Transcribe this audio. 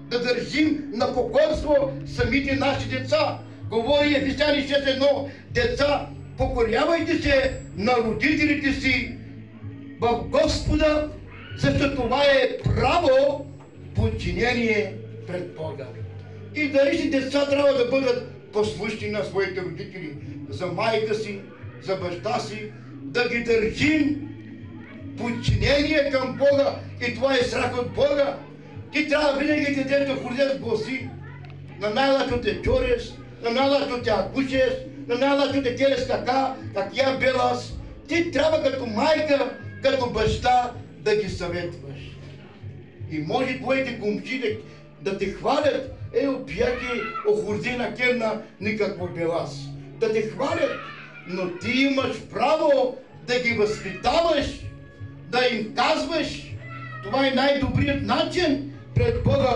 да държим на покорство самите наши деца. Говори Ефесяни 6:1: деца, покорявайте се на родителите си в Господа, защото това е право подчинение пред Бога. И дали деца трябва да бъдат послушни на своите родители, за майка си, за баща си, да ги държим подчинение към Бога, и това е страх от Бога. Ти трябва винаги детето ходят гласи, на най-лачо те чореш, на най-лачо те акушеш, на най-лачо те телес как я белас. Ти трябва като майка, като баща да ги съветваш. И може твоите комши да те хвалят, опияки охорзина керна никакво белас. Да те хвалят, но ти имаш право да ги възпитаваш, да им казваш. Това е най-добрият начин пред Бога.